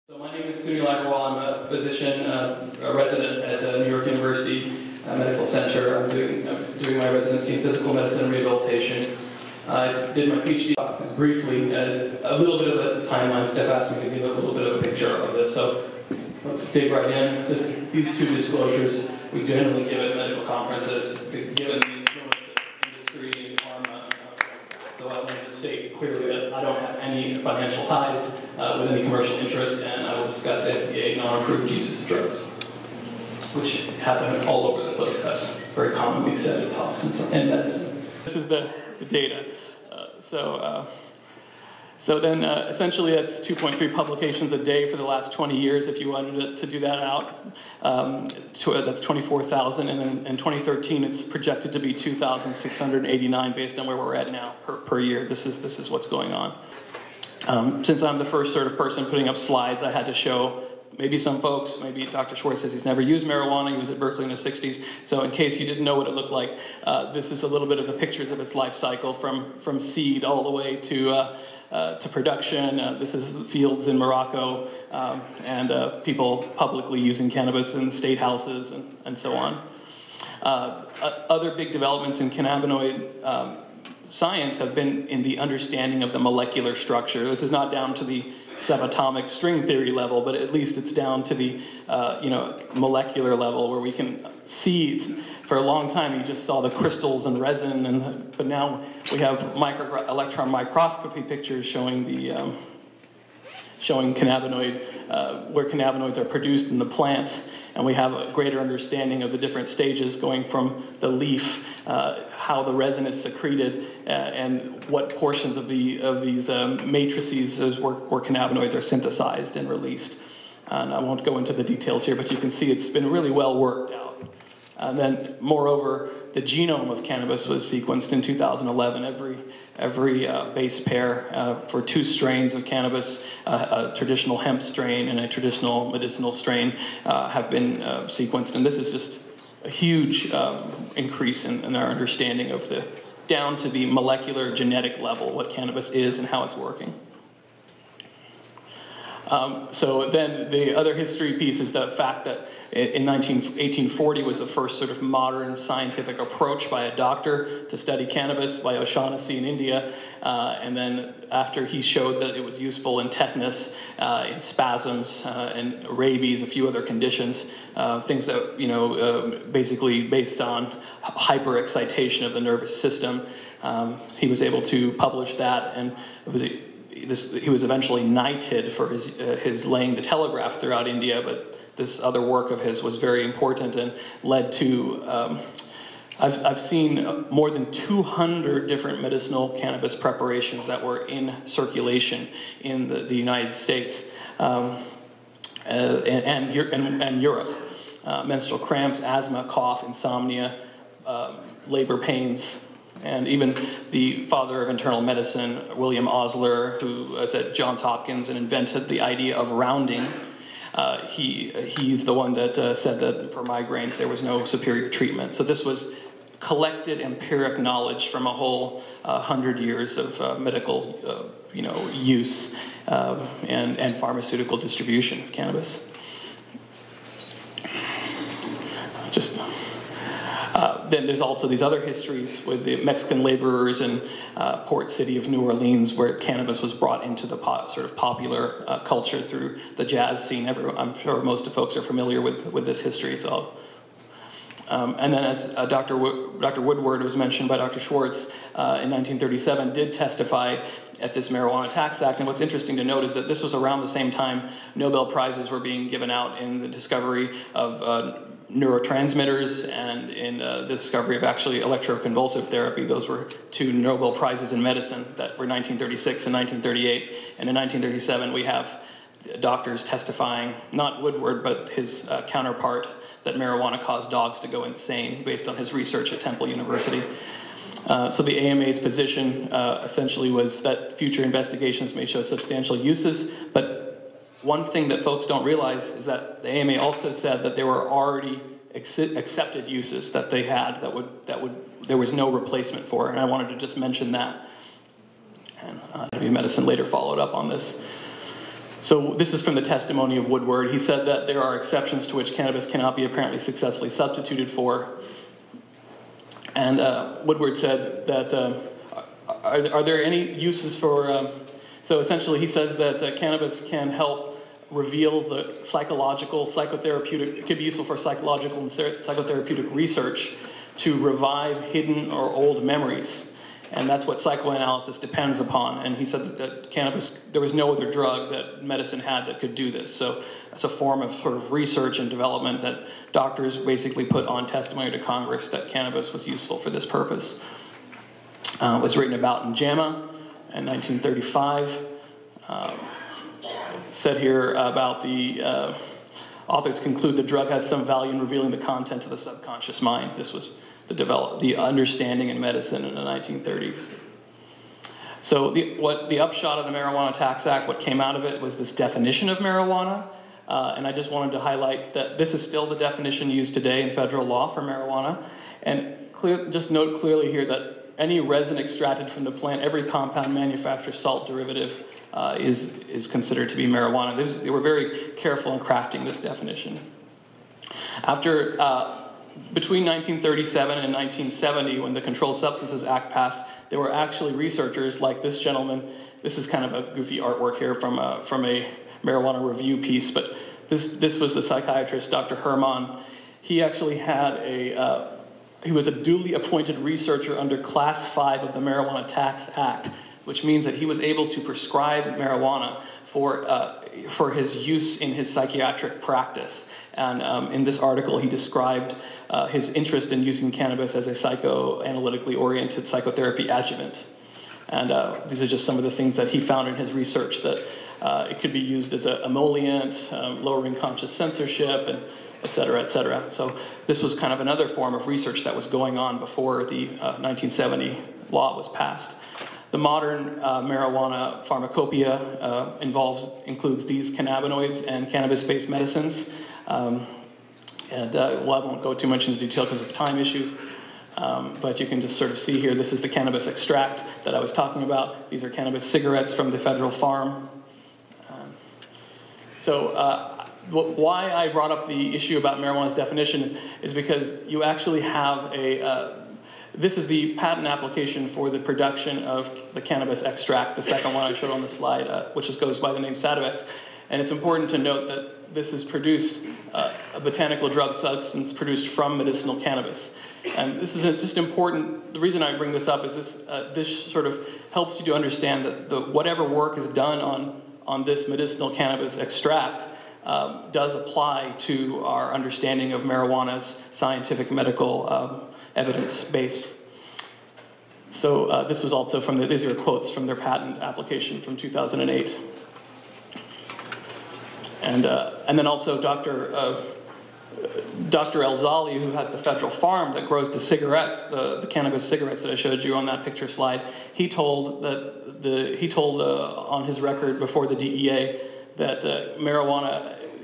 So my name is Sunil Agarwal. I'm a physician, a resident at New York University Medical Center. I'm doing my residency in physical medicine and rehabilitation. I did my PhD briefly. A little bit of a timeline. Steph asked me to give a little bit of a picture of this. So let's dig right in. Just these two disclosures we generally give at medical conferences, given the influence of industry and pharma. So I want to state clearly that I don't have any financial ties with any commercial interest, and I will discuss FDA non-approved uses of drugs, which happen all over the place. That's very commonly said in talks in medicine. This is the data. So then essentially that's 2.3 publications a day for the last 20 years. If you wanted to do that out, that's 24,000, and then in 2013 it's projected to be 2,689 based on where we're at now per year. This is what's going on. Since I'm the first sort of person putting up slides, I had to show maybe some folks, maybe Dr. Schwartz says he's never used marijuana, he was at Berkeley in the 60s, so in case you didn't know what it looked like, this is a little bit of the pictures of its life cycle from seed all the way to production. This is fields in Morocco, and people publicly using cannabis in state houses and so on. Other big developments in cannabinoid science have been in the understanding of the molecular structure. This is not down to the subatomic string theory level, but at least it's down to the molecular level where we can see. For a long time, you just saw the crystals and resin, but now we have electron microscopy pictures showing the showing cannabinoid, where cannabinoids are produced in the plant, and we have a greater understanding of the different stages going from the leaf, how the resin is secreted, and what portions of these matrices where cannabinoids are synthesized and released. And I won't go into the details here, but you can see it's been really well worked out. And then, moreover, the genome of cannabis was sequenced in 2011. Every base pair for 2 strains of cannabis, a traditional hemp strain and a traditional medicinal strain, have been sequenced. And this is just a huge increase in our understanding of down to the molecular genetic level, what cannabis is and how it's working. So then the other history piece is the fact that in 1840 was the first sort of modern scientific approach by a doctor to study cannabis by O'Shaughnessy in India. And then after he showed that it was useful in tetanus, in spasms, and rabies, a few other conditions, things that, basically based on hyperexcitation of the nervous system, he was able to publish that, and it was he was eventually knighted for his laying the telegraph throughout India, but this other work of his was very important and led to, I've seen more than 200 different medicinal cannabis preparations that were in circulation in the United States and Europe. Menstrual cramps, asthma, cough, insomnia, labor pains. And even the father of internal medicine, William Osler, who was at Johns Hopkins and invented the idea of rounding, he's the one that said that for migraines there was no superior treatment. So this was collected empiric knowledge from a whole 100 years of medical use and pharmaceutical distribution of cannabis. Then there's also these other histories with the Mexican laborers in port city of New Orleans, where cannabis was brought into the sort of popular culture through the jazz scene. I'm sure most of folks are familiar with this history. So, and then as Dr. Woodward was mentioned by Dr. Schwartz in 1937, did testify at this Marijuana Tax Act. And what's interesting to note is that this was around the same time Nobel Prizes were being given out in the discovery of neurotransmitters and in the discovery of actually electroconvulsive therapy. Those were 2 Nobel Prizes in medicine that were 1936 and 1938. And in 1937 we have doctors testifying, not Woodward, but his counterpart, that marijuana caused dogs to go insane based on his research at Temple University. So the AMA's position essentially was that future investigations may show substantial uses, but one thing that folks don't realize is that the AMA also said that there were already accepted uses that they had there was no replacement for, and I wanted to just mention that. And Medicine later followed up on this. So this is from the testimony of Woodward. He said that there are exceptions to which cannabis cannot be apparently successfully substituted for. And Woodward said that, are there any uses for, so essentially he says that cannabis can help reveal the psychological, psychotherapeutic, it could be useful for psychological and psychotherapeutic research to revive hidden or old memories. And that's what psychoanalysis depends upon. And he said that cannabis, there was no other drug that medicine had that could do this. So that's a form of sort of research and development that doctors basically put on testimony to Congress that cannabis was useful for this purpose. It was written about in JAMA in 1935. Said here about the authors conclude the drug has some value in revealing the content of the subconscious mind. This was the understanding in medicine in the 1930s. So the upshot of the Marijuana Tax Act, what came out of it was this definition of marijuana. And I just wanted to highlight that this is still the definition used today in federal law for marijuana. And just note clearly here that any resin extracted from the plant, every compound manufactured salt derivative is considered to be marijuana. They were very careful in crafting this definition. Between 1937 and 1970, when the Controlled Substances Act passed, there were actually researchers like this gentleman. This is kind of a goofy artwork here from a marijuana review piece, but this was the psychiatrist, Dr. Herman. He actually had he was a duly appointed researcher under Class 5 of the Marijuana Tax Act, which means that he was able to prescribe marijuana for his use in his psychiatric practice. And in this article, he described his interest in using cannabis as a psychoanalytically oriented psychotherapy adjuvant. And these are just some of the things that he found in his research, that it could be used as an emollient, lowering conscious censorship, and et cetera, et cetera. So this was kind of another form of research that was going on before the 1970 law was passed. The modern marijuana pharmacopoeia includes these cannabinoids and cannabis-based medicines. Well, I won't go too much into detail because of time issues, but you can just sort of see here, this is the cannabis extract that I was talking about. These are cannabis cigarettes from the federal farm. Why I brought up the issue about marijuana's definition is because you actually have this is the patent application for the production of the cannabis extract, the second one I showed on the slide, which goes by the name Sativex. And it's important to note that this is produced, a botanical drug substance produced from medicinal cannabis. And this is just important. The reason I bring this up is this sort of helps you to understand that whatever work is done on this medicinal cannabis extract does apply to our understanding of marijuana's scientific medical evidence base. So this was also these are quotes from their patent application from 2008. And then also Dr. Elzali, who has the federal farm that grows the cigarettes, the cannabis cigarettes that I showed you on that picture slide, he told on his record before the DEA that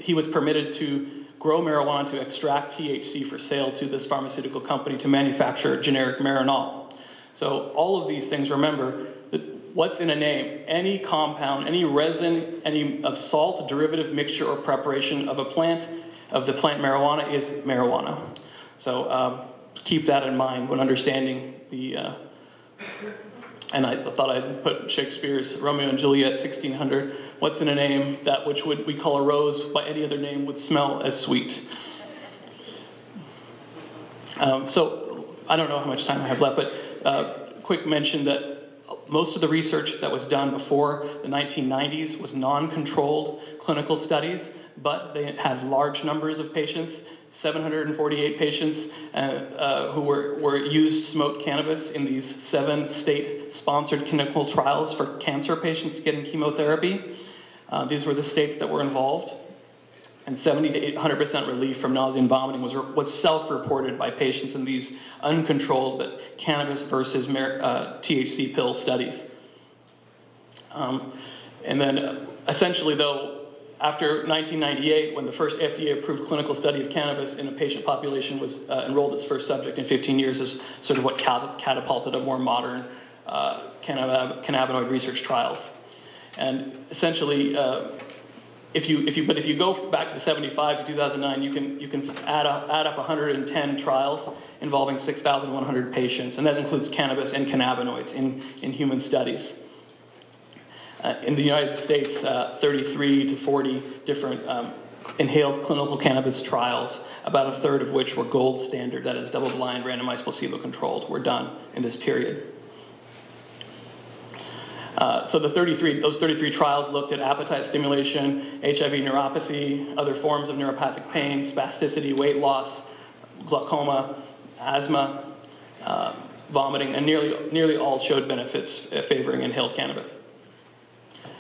he was permitted to grow marijuana to extract THC for sale to this pharmaceutical company to manufacture generic Marinol. So all of these things, remember, that what's in a name? Any compound, any resin, any of salt, derivative, mixture, or preparation of the plant marijuana is marijuana. So keep that in mind when understanding and I thought I'd put Shakespeare's Romeo and Juliet, 1600. What's in a name? That which we call a rose by any other name would smell as sweet. So I don't know how much time I have left, but quick mention that most of the research that was done before the 1990s was non-controlled clinical studies, but they had large numbers of patients. 748 patients who used smoked cannabis in these 7 state-sponsored clinical trials for cancer patients getting chemotherapy. These were the states that were involved. And 70 to 100% relief from nausea and vomiting was self-reported by patients in these uncontrolled but cannabis versus THC pill studies. And then essentially, though, after 1998, when the first FDA-approved clinical study of cannabis in a patient population was enrolled its first subject in 15 years, is sort of what catapulted a more modern cannabinoid research trials. And essentially, if you go back to 75 to 2009, you can add up 110 trials involving 6,100 patients, and that includes cannabis and cannabinoids in human studies. In the United States, 33 to 40 different inhaled clinical cannabis trials, about a third of which were gold standard, that is double-blind, randomized, placebo-controlled, were done in this period. So those 33 trials looked at appetite stimulation, HIV neuropathy, other forms of neuropathic pain, spasticity, weight loss, glaucoma, asthma, vomiting, and nearly all showed benefits favoring inhaled cannabis.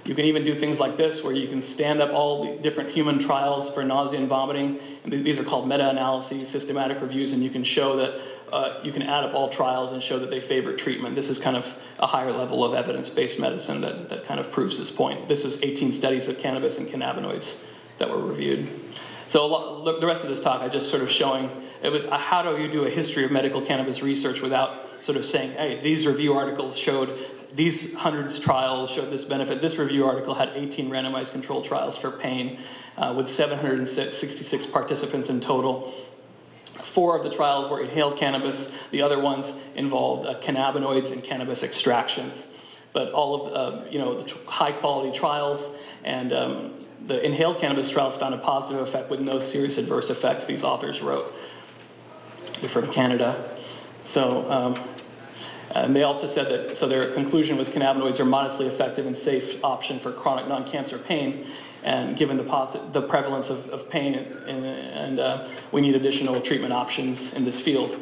You can even do things like this, where you can stand up all the different human trials for nausea and vomiting. And these are called meta-analyses, systematic reviews, and you can show that you can add up all trials and show that they favor treatment. This is kind of a higher level of evidence-based medicine that kind of proves this point. This is 18 studies of cannabis and cannabinoids that were reviewed. So the rest of this talk, I just sort of showing, it was how do you do a history of medical cannabis research without sort of saying, hey, these review articles showed, these hundreds trials showed this benefit. This review article had 18 randomized controlled trials for pain with 766 participants in total. 4 of the trials were inhaled cannabis. The other ones involved cannabinoids and cannabis extractions. But all of the high-quality trials and the inhaled cannabis trials found a positive effect with no serious adverse effects, these authors wrote. They're from Canada. So, and they also said that, so their conclusion was cannabinoids are modestly effective and safe option for chronic non-cancer pain. And given the prevalence of pain, and we need additional treatment options in this field.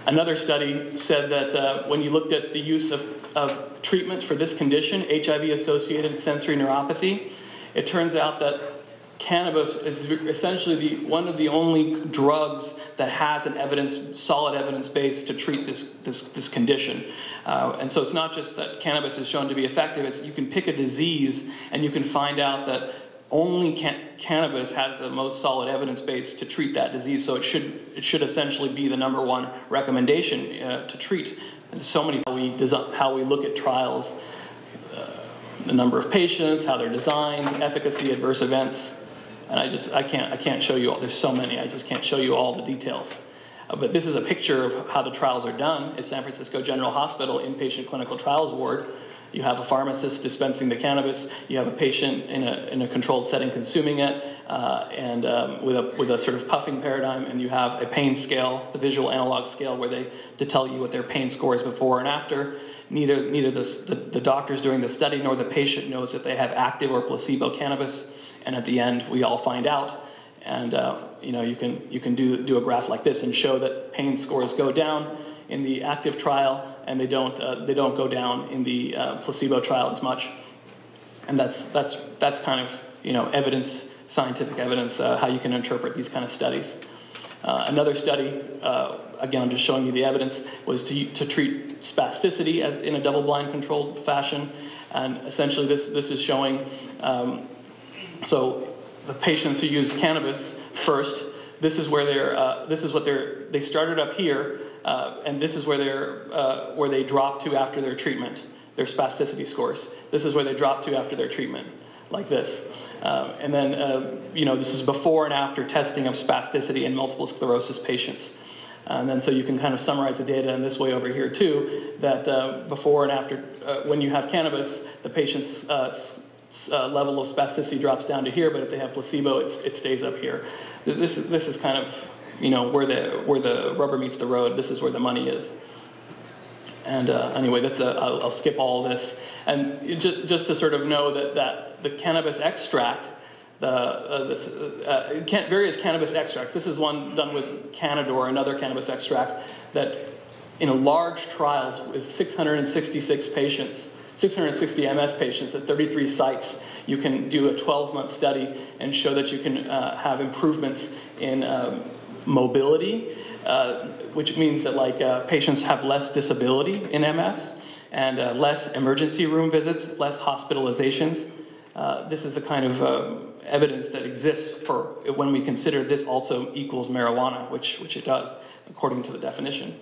Another study said that when you looked at the use of treatment for this condition, HIV-associated sensory neuropathy, it turns out that cannabis is essentially one of the only drugs that has an solid evidence base to treat this condition. And so it's not just that cannabis is shown to be effective, it's you can pick a disease and you can find out that only cannabis has the most solid evidence base to treat that disease. So it should essentially be the #1 recommendation to treat. And so many, how we look at trials, the number of patients, how they're designed, efficacy, adverse events. And I can't show you all, there's so many, I just can't show you all the details. But this is a picture of how the trials are done at San Francisco General Hospital Inpatient Clinical Trials Ward. You have a pharmacist dispensing the cannabis, you have a patient in a controlled setting consuming it, and with a sort of puffing paradigm, and you have a pain scale, the visual analog scale, where to tell you what their pain score is before and after. Neither the doctors doing the study nor the patient knows if they have active or placebo cannabis. And at the end, we all find out, and you can do a graph like this and show that pain scores go down in the active trial, and they don't go down in the placebo trial as much. And that's kind of evidence, scientific evidence, how you can interpret these kind of studies. Another study, again, I'm just showing you the evidence, was to treat spasticity in a double-blind controlled fashion, and essentially this is showing. So the patients who use cannabis first, this is where they started up here, and this is where they drop to after their treatment, their spasticity scores. This is where they drop to after their treatment, like this. And then, this is before and after testing of spasticity in multiple sclerosis patients. And then so you can kind of summarize the data in this way over here too, that before and after, when you have cannabis, the patient's level of spasticity drops down to here, but if they have placebo, it stays up here. This is kind of where the rubber meets the road. This is where the money is. And anyway, I'll skip all this. And just to sort of know that the cannabis extract, various cannabis extracts. This is one done with Canador, another cannabis extract that in large trials with 666 patients. 660 MS patients at 33 sites, you can do a 12-month study and show that you can have improvements in mobility, which means that patients have less disability in MS and less emergency room visits, less hospitalizations. This is the kind of evidence that exists for when we consider this also equals marijuana, which it does according to the definition.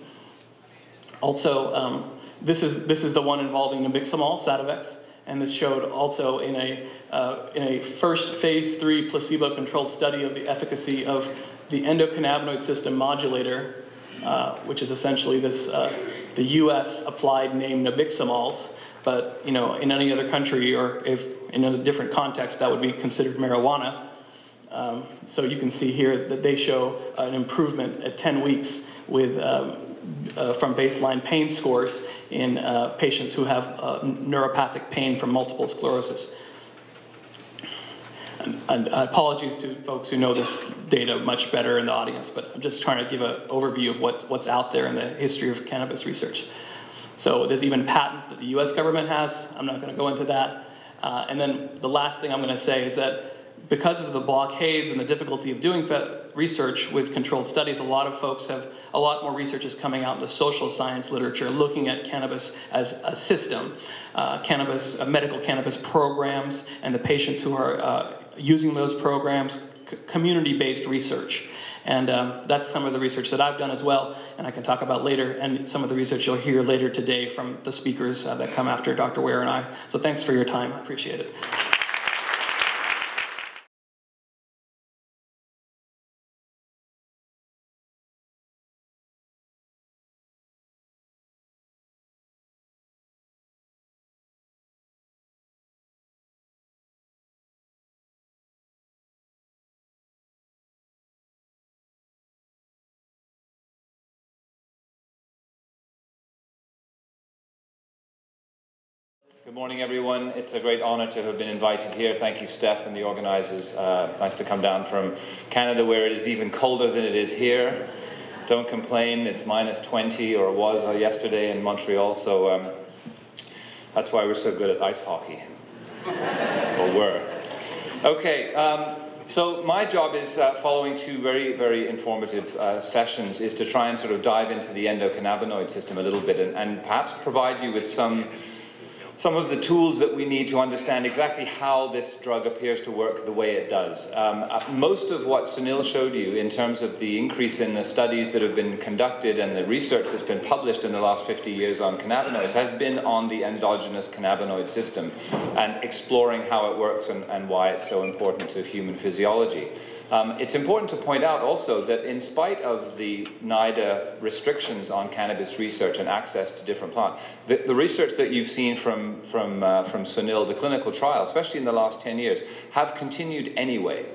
Also, this is the one involving nabiximols, Sativex, and this showed also in a first phase 3 placebo-controlled study of the efficacy of the endocannabinoid system modulator, which is essentially this the U.S. applied name nabiximols, but in any other country or if in a different context that would be considered marijuana. So you can see here that they show an improvement at 10 weeks with from baseline pain scores in patients who have neuropathic pain from multiple sclerosis. And apologies to folks who know this data much better in the audience, but I'm just trying to give an overview of what's out there in the history of cannabis research. So there's even patents that the US government has. I'm not going to go into that. And then the last thing I'm going to say is that because of the blockades and the difficulty of doing research with controlled studies, a lot more research is coming out in the social science literature looking at cannabis as a system, medical cannabis programs, and the patients who are using those programs, community-based research. And that's some of the research that I've done as well, and I can talk about later, and some of the research you'll hear later today from the speakers that come after Dr. Ware and I. So thanks for your time, I appreciate it. Good morning, everyone. It's a great honor to have been invited here. Thank you, Steph and the organizers. Nice to come down from Canada, where it is even colder than it is here. Don't complain, it's minus 20, or was yesterday in Montreal, so that's why we're so good at ice hockey. Or were. Okay, so my job is, following two very, very informative sessions, is to try and sort of dive into the endocannabinoid system a little bit and perhaps provide you with some of the tools that we need to understand exactly how this drug appears to work the way it does. Most of what Sunil showed you in terms of the increase in the studies that have been conducted and the research that's been published in the last 50 years on cannabinoids has been on the endogenous cannabinoid system and exploring how it works and why it's so important to human physiology. It's important to point out also that in spite of the NIDA restrictions on cannabis research and access to different plants, the research that you've seen from Sunil, the clinical trial, especially in the last 10 years, have continued anyway.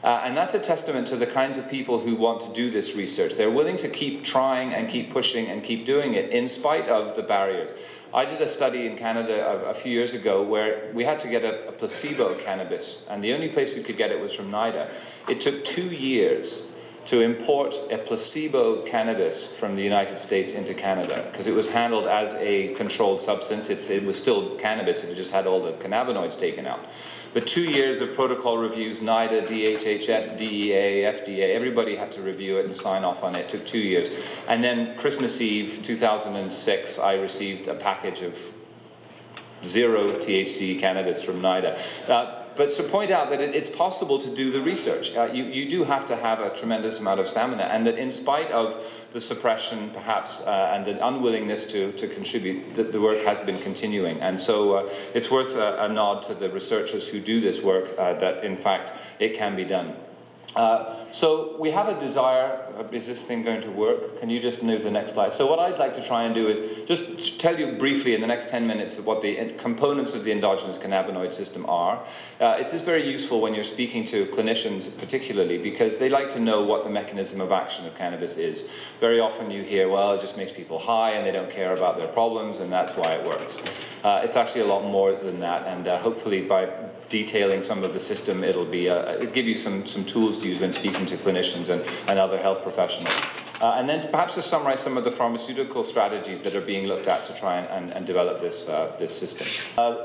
And that's a testament to the kinds of people who want to do this research. They're willing to keep trying and keep pushing and keep doing it in spite of the barriers. I did a study in Canada a few years ago where we had to get a placebo cannabis, and the only place we could get it was from NIDA. It took 2 years to import a placebo cannabis from the United States into Canada because it was handled as a controlled substance. It was still cannabis, it just had all the cannabinoids taken out. But 2 years of protocol reviews, NIDA, DHHS, DEA, FDA, everybody had to review it and sign off on it. It took 2 years. And then Christmas Eve, 2006, I received a package of 0 THC cannabis from NIDA. But to point out that it's possible to do the research. You do have to have a tremendous amount of stamina, and that in spite of the suppression, perhaps, and the unwillingness to contribute, the work has been continuing. And so it's worth a nod to the researchers who do this work, that in fact it can be done. So we have a desire. Is this thing going to work? Can you just move the next slide? So what I'd like to try and do is just tell you briefly in the next 10 minutes what the components of the endogenous cannabinoid system are. It's just very useful when you're speaking to clinicians particularly because they like to know what the mechanism of action of cannabis is. Very often you hear, well, it just makes people high and they don't care about their problems and that's why it works. It's actually a lot more than that, and hopefully by detailing some of the system, it'll give you some tools to use when speaking to clinicians and other health professionals. And then perhaps to summarize some of the pharmaceutical strategies that are being looked at to try and develop this system.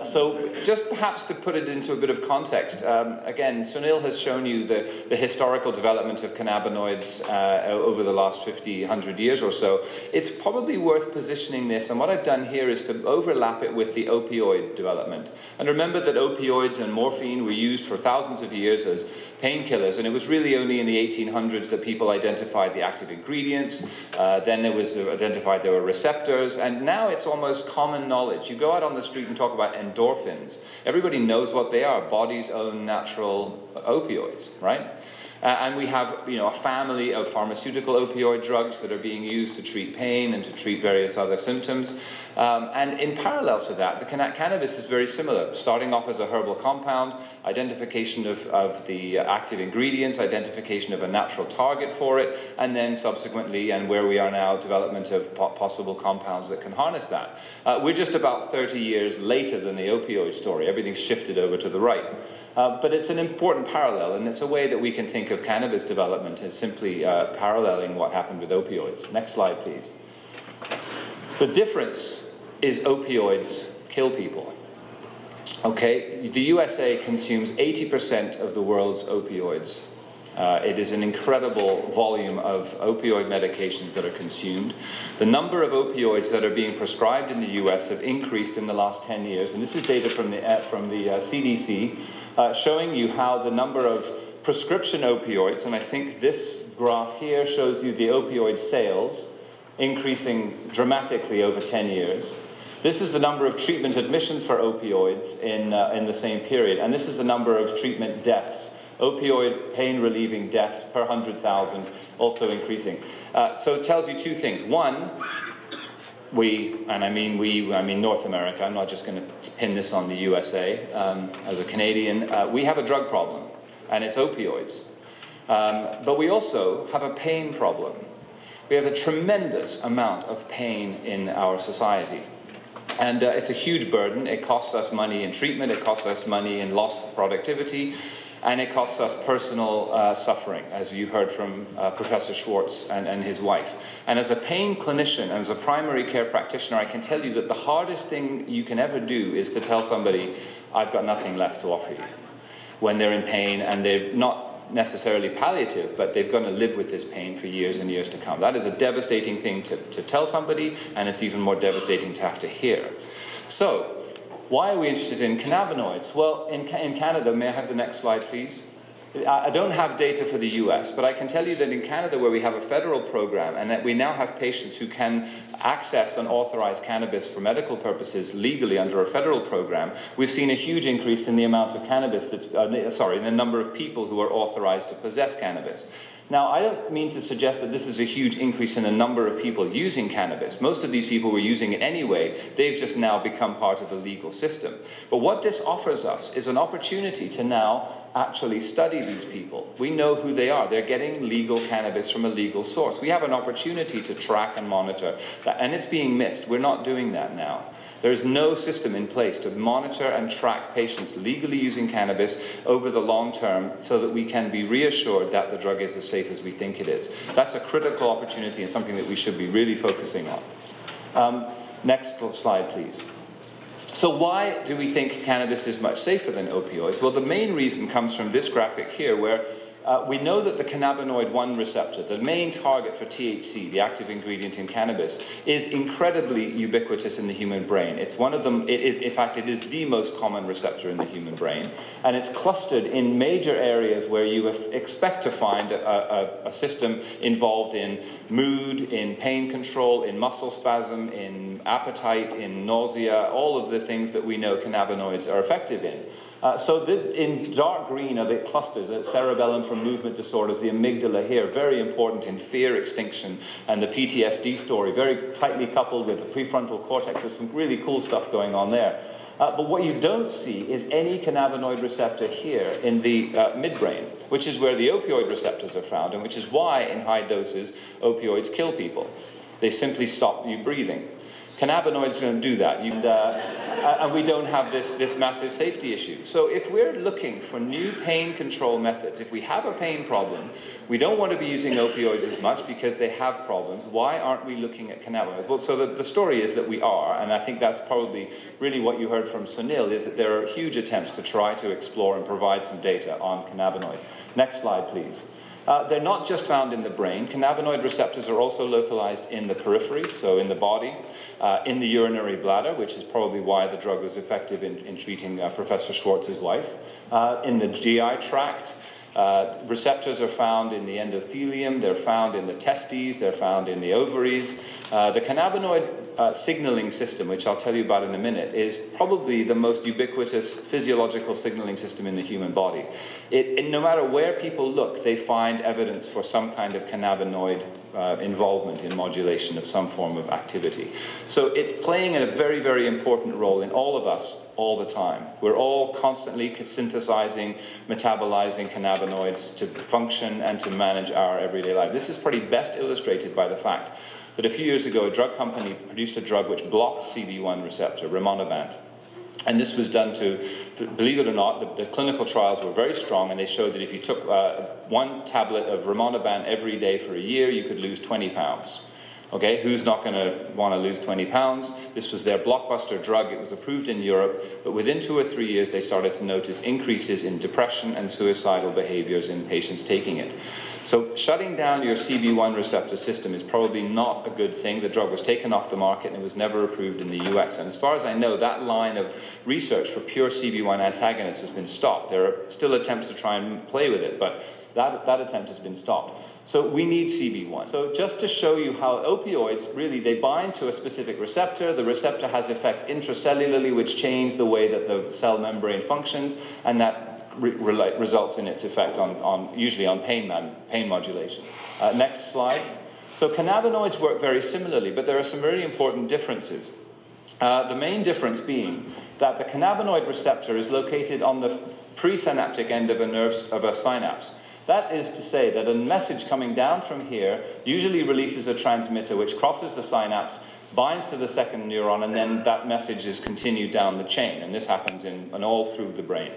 So just perhaps to put it into a bit of context, again, Sunil has shown you the historical development of cannabinoids over the last 50, 100 years or so. It's probably worth positioning this, and what I've done here is to overlap it with the opioid development. And remember that opioids and morphine were used for thousands of years as painkillers, and it was really only in the 1800s that people identified the active ingredient ingredients. Then it was identified there were receptors, and now it's almost common knowledge. You go out on the street and talk about endorphins. Everybody knows what they are, body's own natural opioids, right? And we have, a family of pharmaceutical opioid drugs that are being used to treat pain and to treat various other symptoms. And in parallel to that, the cannabis is very similar, starting off as a herbal compound, identification of the active ingredients, identification of a natural target for it, and then subsequently, and where we are now, development of possible compounds that can harness that. We're just about 30 years later than the opioid story. Everything's shifted over to the right. But it's an important parallel, and it's a way that we can think of cannabis development as simply paralleling what happened with opioids. Next slide, please. The difference is opioids kill people. Okay, the USA consumes 80% of the world's opioids. It is an incredible volume of opioid medications that are consumed. The number of opioids that are being prescribed in the US have increased in the last 10 years, and this is data from the CDC, showing you how the number of prescription opioids, and I think this graph here shows you the opioid sales increasing dramatically over 10 years. This is the number of treatment admissions for opioids in the same period, and this is the number of treatment deaths. Opioid pain-relieving deaths per 100,000 also increasing. So it tells you two things. One, I mean North America, I'm not just going to pin this on the USA, as a Canadian, we have a drug problem, and it's opioids. But we also have a pain problem. We have a tremendous amount of pain in our society. And it's a huge burden. It costs us money in treatment, it costs us money in lost productivity, and it costs us personal suffering, as you heard from Professor Schwartz and his wife. And as a pain clinician, and as a primary care practitioner, I can tell you that the hardest thing you can ever do is to tell somebody, I've got nothing left to offer you, when they're in pain and they're not necessarily palliative, but they're going to live with this pain for years and years to come. That is a devastating thing to tell somebody, and it's even more devastating to have to hear. So, why are we interested in cannabinoids? Well, in Canada, may I have the next slide, please? I don't have data for the US, but I can tell you that in Canada, where we have a federal program and that we now have patients who can access and authorize cannabis for medical purposes legally under a federal program, we've seen a huge increase in the amount of cannabis that's, in the number of people who are authorized to possess cannabis. Now, I don't mean to suggest that this is a huge increase in the number of people using cannabis. Most of these people were using it anyway. They've just now become part of the legal system. But what this offers us is an opportunity to now actually study these people. We know who they are. They're getting legal cannabis from a legal source. We have an opportunity to track and monitor that, and it's being missed. We're not doing that now. There's no system in place to monitor and track patients legally using cannabis over the long term so that we can be reassured that the drug is as safe as we think it is. That's a critical opportunity and something that we should be really focusing on. Next slide, please. So why do we think cannabis is much safer than opioids? Well, the main reason comes from this graphic here, where we know that the cannabinoid 1 receptor, the main target for THC, the active ingredient in cannabis, is incredibly ubiquitous in the human brain. It's one of them, in fact, it is the most common receptor in the human brain, and it's clustered in major areas where you expect to find a system involved in mood, in pain control, in muscle spasm, in appetite, in nausea, all of the things that we know cannabinoids are effective in. In dark green are the clusters, cerebellum for movement disorders, the amygdala here, very important in fear extinction, and the PTSD story, very tightly coupled with the prefrontal cortex. There's some really cool stuff going on there. But what you don't see is any cannabinoid receptor here in the midbrain, which is where the opioid receptors are found, and which is why in high doses opioids kill people. They simply stop you breathing. Cannabinoids don't do that, and we don't have this massive safety issue. So if we're looking for new pain control methods, if we have a pain problem, we don't want to be using opioids as much because they have problems. Why aren't we looking at cannabinoids? Well, so the story is that we are, and I think that's probably really what you heard from Sunil, is that there are huge attempts to try to explore and provide some data on cannabinoids. Next slide, please. They're not just found in the brain. Cannabinoid receptors are also localized in the periphery, so in the body, in the urinary bladder, which is probably why the drug was effective in treating Professor Schwartz's wife, in the GI tract, Receptors are found in the endothelium, they're found in the testes, they're found in the ovaries. The cannabinoid signaling system, which I'll tell you about in a minute, is probably the most ubiquitous physiological signaling system in the human body. No matter where people look, they find evidence for some kind of cannabinoid involvement in modulation of some form of activity. So it's playing a very, very important role in all of us all the time. We're all constantly synthesizing, metabolizing cannabinoids to function and to manage our everyday life. This is probably best illustrated by the fact that a few years ago, a drug company produced a drug which blocked CB1 receptor, rimonabant. And this was done to, believe it or not, the clinical trials were very strong, and they showed that if you took one tablet of rimonabant every day for a year, you could lose 20 pounds. Okay, who's not going to want to lose 20 pounds? This was their blockbuster drug. It was approved in Europe, but within 2 or 3 years, they started to notice increases in depression and suicidal behaviors in patients taking it. So shutting down your CB1 receptor system is probably not a good thing. The drug was taken off the market and it was never approved in the US. And as far as I know, that line of research for pure CB1 antagonists has been stopped. There are still attempts to try and play with it, but that attempt has been stopped. So we need CB1. So just to show you how opioids, really, they bind to a specific receptor. The receptor has effects intracellularly which change the way that the cell membrane functions, and that results in its effect usually on pain modulation. Next slide. So cannabinoids work very similarly, but there are some really important differences. The main difference being that the cannabinoid receptor is located on the presynaptic end of a synapse. That is to say that a message coming down from here usually releases a transmitter which crosses the synapse, binds to the second neuron, and then that message is continued down the chain. And this happens in all through the brain.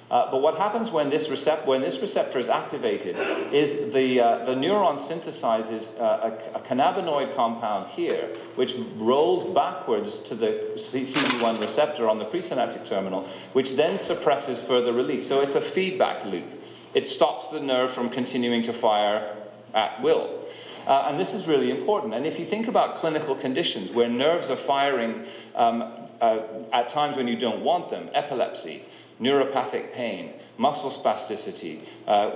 But what happens when this receptor is activated is the neuron synthesizes a cannabinoid compound here, which rolls backwards to the CB1 receptor on the presynaptic terminal, which then suppresses further release. So it's a feedback loop. It stops the nerve from continuing to fire at will. And this is really important. And if you think about clinical conditions where nerves are firing at times when you don't want them, epilepsy, neuropathic pain, muscle spasticity,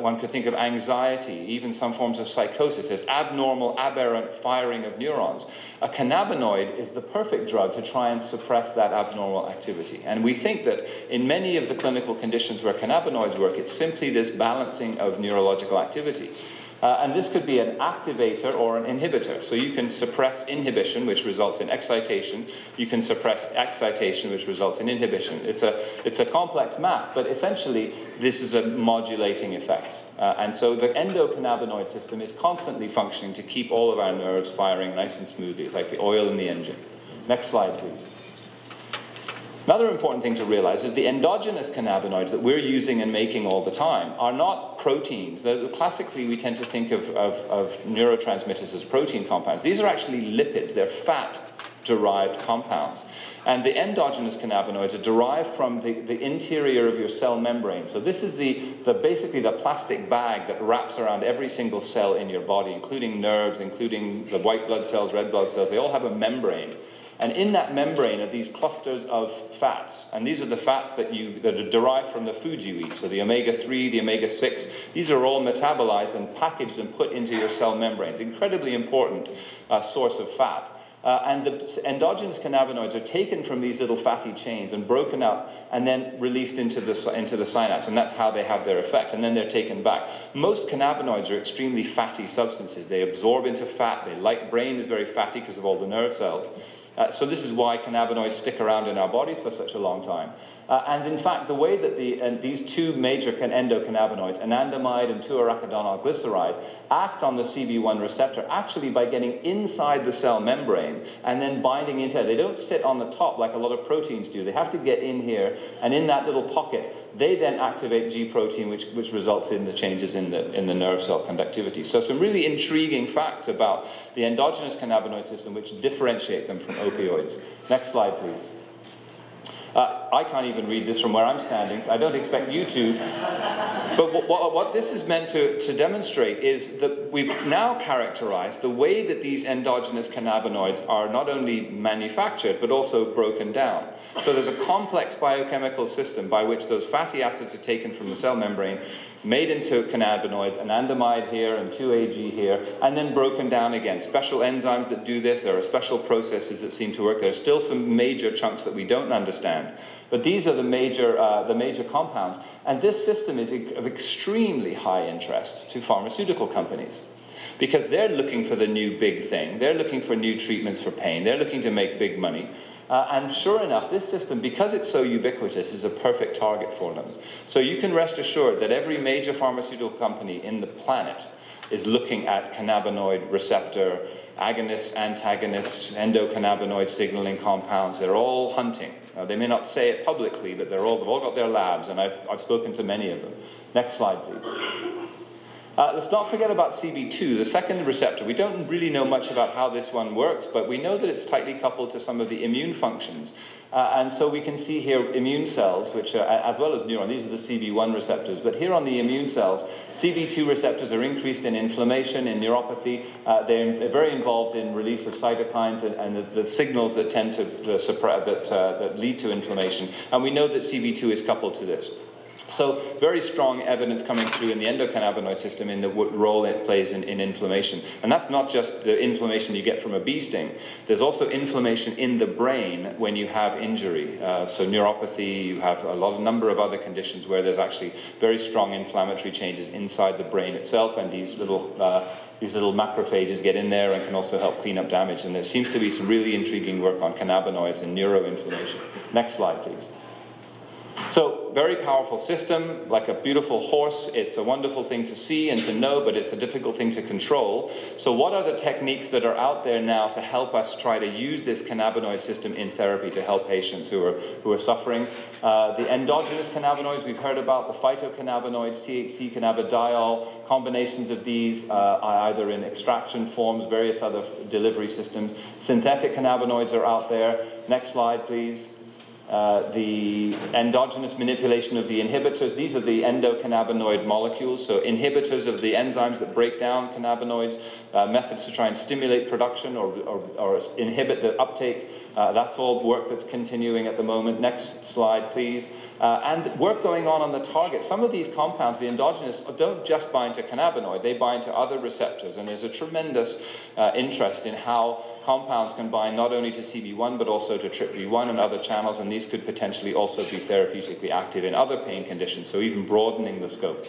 one could think of anxiety, even some forms of psychosis. There's abnormal, aberrant firing of neurons. A cannabinoid is the perfect drug to try and suppress that abnormal activity. And we think that in many of the clinical conditions where cannabinoids work, it's simply this balancing of neurological activity. And this could be an activator or an inhibitor. So you can suppress inhibition, which results in excitation. You can suppress excitation, which results in inhibition. It's a complex math, but essentially this is a modulating effect. And so the endocannabinoid system is constantly functioning to keep all of our nerves firing nice and smoothly. It's like the oil in the engine. Next slide, please. Another important thing to realize is the endogenous cannabinoids that we're using and making all the time are not proteins. Classically, we tend to think of neurotransmitters as protein compounds. These are actually lipids. They're fat-derived compounds. And the endogenous cannabinoids are derived from the interior of your cell membrane. So this is basically the plastic bag that wraps around every single cell in your body, including nerves, including the white blood cells, red blood cells. They all have a membrane. And in that membrane are these clusters of fats. And these are the fats that are derived from the foods you eat. So the omega-3, the omega-6, these are all metabolized and packaged and put into your cell membranes. Incredibly important source of fat. And the endogenous cannabinoids are taken from these little fatty chains and broken up and then released into the synapse. And that's how they have their effect. And then they're taken back. Most cannabinoids are extremely fatty substances. They absorb into fat. Brain is very fatty because of all the nerve cells. So this is why cannabinoids stick around in our bodies for such a long time. And in fact, the way that these two major endocannabinoids, anandamide and 2-arachidonyl glyceride, act on the CB1 receptor actually by getting inside the cell membrane and then binding into it. They don't sit on the top like a lot of proteins do. They have to get in here, and in that little pocket, they then activate G protein, which results in the changes in the nerve cell conductivity. So some really intriguing facts about the endogenous cannabinoid system which differentiate them from opioids. Next slide, please. I can't even read this from where I'm standing. So I don't expect you to. But what this is meant to demonstrate is that we've now characterized the way that these endogenous cannabinoids are not only manufactured, but also broken down. So there's a complex biochemical system by which those fatty acids are taken from the cell membrane, made into cannabinoids, anandamide here and 2-AG here, and then broken down again. Special enzymes that do this, there are special processes that seem to work. There's still some major chunks that we don't understand. But these are the major compounds. And this system is of extremely high interest to pharmaceutical companies, because they're looking for the new big thing. They're looking for new treatments for pain. They're looking to make big money. And sure enough, this system, because it's so ubiquitous, is a perfect target for them. So you can rest assured that every major pharmaceutical company in the planet is looking at cannabinoid receptor agonists, antagonists, endocannabinoid signaling compounds. They're all hunting. They may not say it publicly, but they've all got their labs, and I've spoken to many of them. Next slide, please. Let's not forget about CB2, the second receptor. We don't really know much about how this one works, but we know that it's tightly coupled to some of the immune functions. And so we can see here immune cells, which are, as well as neurons, these are the CB1 receptors. But here on the immune cells, CB2 receptors are increased in inflammation, in neuropathy. They're very involved in release of cytokines and the signals that tend to suppress, that lead to inflammation. And we know that CB2 is coupled to this. So very strong evidence coming through in the endocannabinoid system in the role it plays in inflammation. And that's not just the inflammation you get from a bee sting. There's also inflammation in the brain when you have injury. So neuropathy, you have a number of other conditions where there's actually very strong inflammatory changes inside the brain itself, and these little macrophages get in there and can also help clean up damage. And there seems to be some really intriguing work on cannabinoids and neuroinflammation. Next slide, please. So, very powerful system, like a beautiful horse. It's a wonderful thing to see and to know, but it's a difficult thing to control. So what are the techniques that are out there now to help us try to use this cannabinoid system in therapy to help patients who are suffering? The endogenous cannabinoids we've heard about, the phytocannabinoids, THC, cannabidiol, combinations of these are either in extraction forms, various other delivery systems. Synthetic cannabinoids are out there. Next slide, please. The endogenous manipulation of the inhibitors. These are the endocannabinoid molecules, so inhibitors of the enzymes that break down cannabinoids, methods to try and stimulate production or inhibit the uptake. That's all work that's continuing at the moment. Next slide, please. And work going on the target. Some of these compounds, the endogenous, don't just bind to cannabinoid, they bind to other receptors, and there's a tremendous interest in how compounds can bind not only to CB1 but also to TRPV1 and other channels, and these could potentially also be therapeutically active in other pain conditions, so even broadening the scope.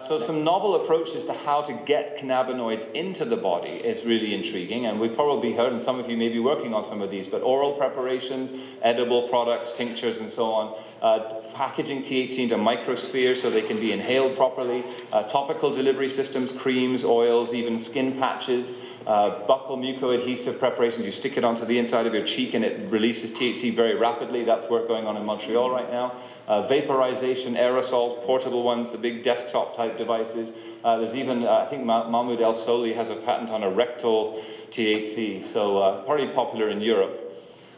So some novel approaches to how to get cannabinoids into the body is really intriguing, and we've probably heard, and some of you may be working on some of these, but oral preparations, edible products, tinctures and so on, packaging THC into microspheres so they can be inhaled properly, topical delivery systems, creams, oils, even skin patches, buccal mucoadhesive preparations. You stick it onto the inside of your cheek and it releases THC very rapidly. That's work going on in Montreal right now. Vaporization, aerosols, portable ones, the big desktop type devices. There's even, I think Mahmoud El Soli has a patent on a rectal THC, so pretty popular in Europe,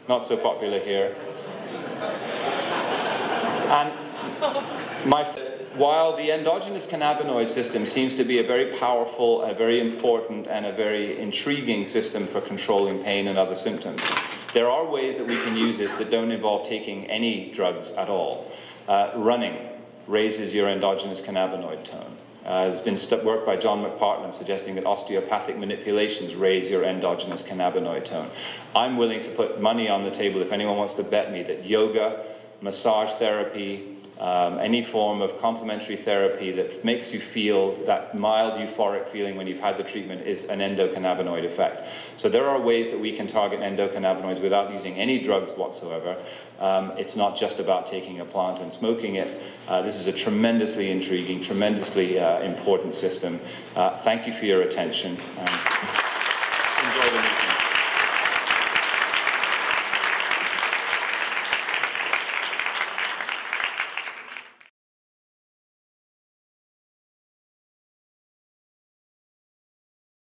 not so popular here. And while the endogenous cannabinoid system seems to be a very powerful, a very important, and a very intriguing system for controlling pain and other symptoms, there are ways that we can use this that don't involve taking any drugs at all. Running raises your endogenous cannabinoid tone. There's been work by John McPartland suggesting that osteopathic manipulations raise your endogenous cannabinoid tone. I'm willing to put money on the table if anyone wants to bet me that yoga, massage therapy, any form of complementary therapy that makes you feel that mild euphoric feeling when you've had the treatment is an endocannabinoid effect. So there are ways that we can target endocannabinoids without using any drugs whatsoever. It's not just about taking a plant and smoking it. This is a tremendously intriguing, tremendously important system. Thank you for your attention. Enjoy the meeting.